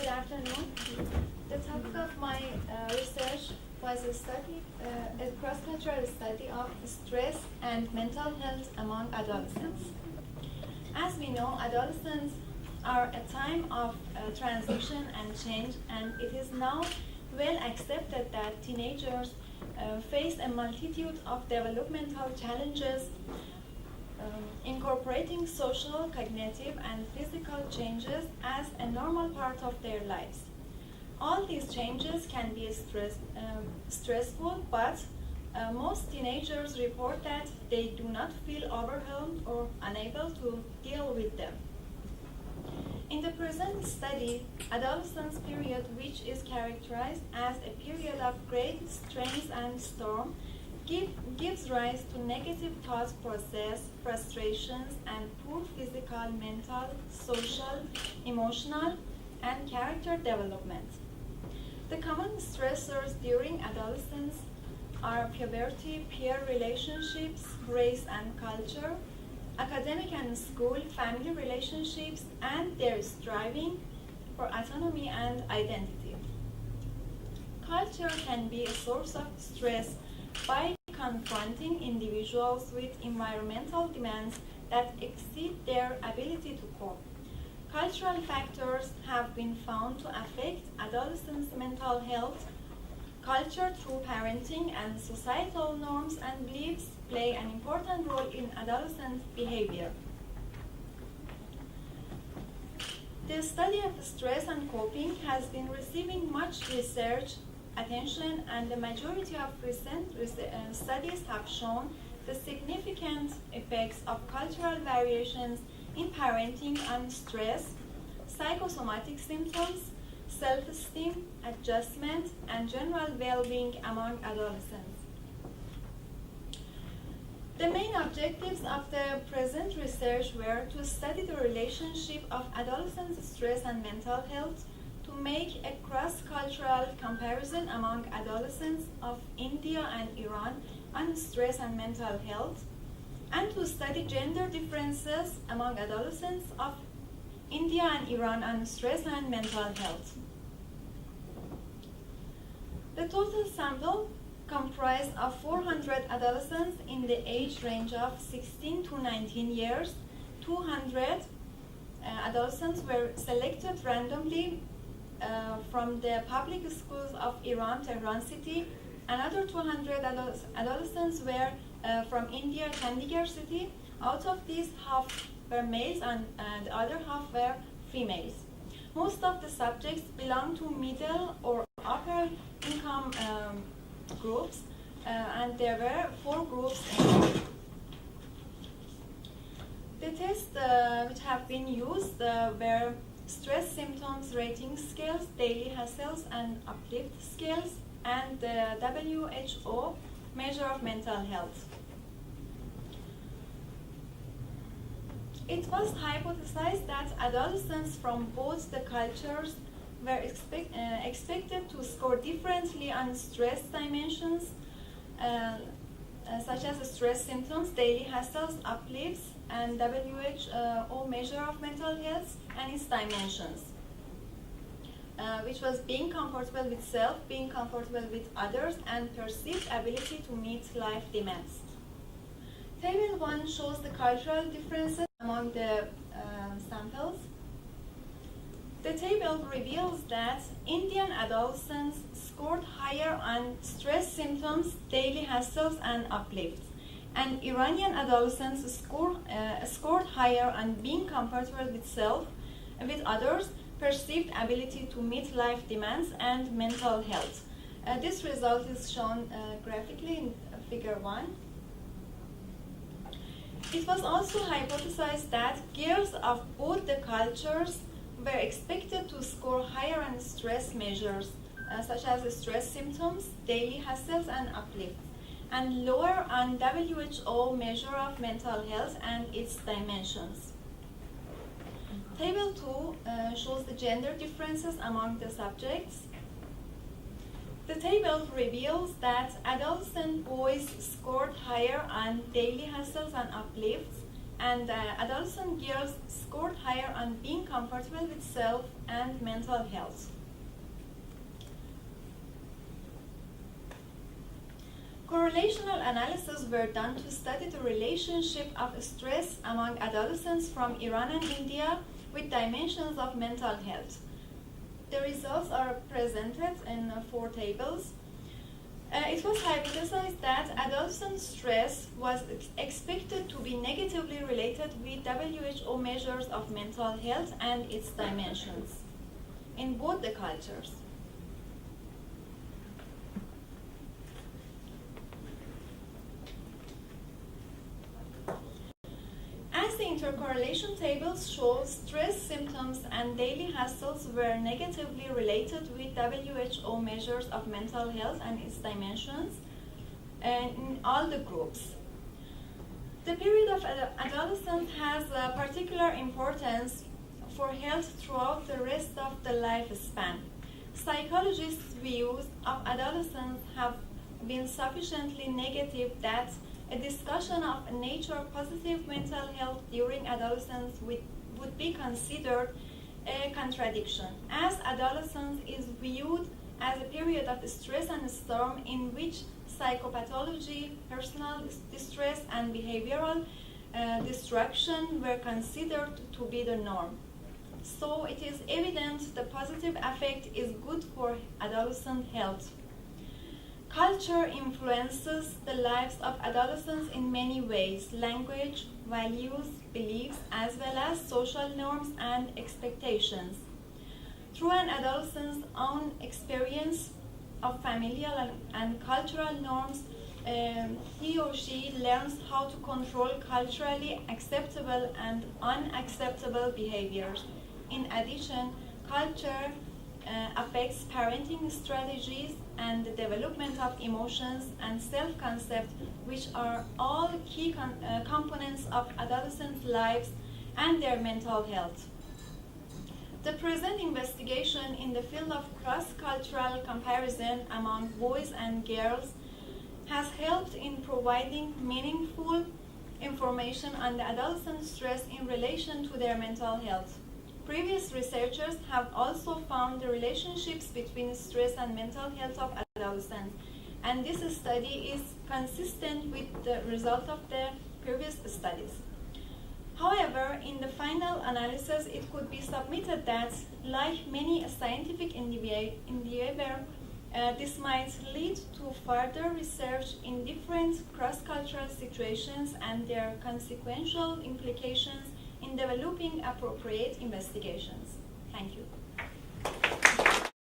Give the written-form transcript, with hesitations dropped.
Good afternoon. The topic of my research was a cross-cultural study of stress and mental health among adolescents. As we know, adolescents are a time of transition and change, and it is now well accepted that teenagers face a multitude of developmental challenges, incorporating social, cognitive, and physical changes as a normal part of their lives. All these changes can be stressful, but most teenagers report that they do not feel overwhelmed or unable to deal with them. In the present study, adolescence period, which is characterized as a period of great strains and storm, gives rise to negative thought process, frustrations, and poor physical, mental, social, emotional, and character development. The common stressors during adolescence are puberty, peer relationships, race and culture, academic and school, family relationships, and their striving for autonomy and identity. Culture can be a source of stress by confronting individuals with environmental demands that exceed their ability to cope. Cultural factors have been found to affect adolescents' mental health. Culture through parenting and societal norms and beliefs play an important role in adolescent behavior. The study of stress and coping has been receiving much research attention, and the majority of recent studies have shown the significant effects of cultural variations in parenting on stress, psychosomatic symptoms, self-esteem, adjustment, and general well-being among adolescents. The main objectives of the present research were to study the relationship of adolescents' stress and mental health, to make a cross-cultural comparison among adolescents of India and Iran on stress and mental health, and to study gender differences among adolescents of India and Iran on stress and mental health. The total sample comprised of 400 adolescents in the age range of 16 to 19 years. 200 adolescents were selected randomly from the public schools of Iran, Tehran city. Another 200 adolescents were from India, Chandigarh city. Out of these, half were males and the other half were females. Most of the subjects belong to middle or upper income groups, and there were 4 groups. The tests which have been used were stress symptoms rating scales, daily hassles and uplift scales, and the WHO measure of mental health. It was hypothesized that adolescents from both the cultures were expected to score differently on stress dimensions, such as stress symptoms, daily hassles, uplifts, and WHO measure of mental health and its dimensions, which was being comfortable with self, being comfortable with others, and perceived ability to meet life demands. Table 1 shows the cultural differences among the samples. The table reveals that Indian adolescents scored higher on stress symptoms, daily hassles, and uplifts, and Iranian adolescents scored higher on being comfortable with self, with others, perceived ability to meet life demands, and mental health. This result is shown graphically in figure 1. It was also hypothesized that girls of both the cultures were expected to score higher on stress measures, such as stress symptoms, daily hassles, and uplifts, and lower on WHO measure of mental health and its dimensions. Table 2 shows the gender differences among the subjects. The table reveals that adolescent boys scored higher on daily hassles and uplifts, and adolescent girls scored higher on being comfortable with self and mental health. Correlational analyses were done to study the relationship of stress among adolescents from Iran and India with dimensions of mental health. The results are presented in 4 tables. It was hypothesized that adolescent stress was expected to be negatively related with WHO measures of mental health and its dimensions in both the cultures. As the intercorrelation tables show, stress symptoms and daily hassles were negatively related with WHO measures of mental health and its dimensions in all the groups. The period of adolescence has a particular importance for health throughout the rest of the lifespan. Psychologists' views of adolescence have been sufficiently negative that a discussion of nature positive mental health during adolescence would be considered a contradiction, as adolescence is viewed as a period of stress and storm in which psychopathology, personal distress, and behavioral destruction were considered to be the norm. So it is evident the positive effect is good for adolescent health. Culture influences the lives of adolescents in many ways: language, values, beliefs, as well as social norms and expectations. Through an adolescent's own experience of familial and cultural norms, he or she learns how to control culturally acceptable and unacceptable behaviors. In addition, culture affects parenting strategies and the development of emotions and self-concept, which are all key components of adolescents' lives and their mental health. The present investigation in the field of cross-cultural comparison among boys and girls has helped in providing meaningful information on the adolescent stress in relation to their mental health. Previous researchers have also found the relationships between stress and mental health of adolescents, and this study is consistent with the result of the previous studies. However, in the final analysis, it could be submitted that, like many scientific endeavor, this might lead to further research in different cross-cultural situations and their consequential implications in developing appropriate investigations. Thank you.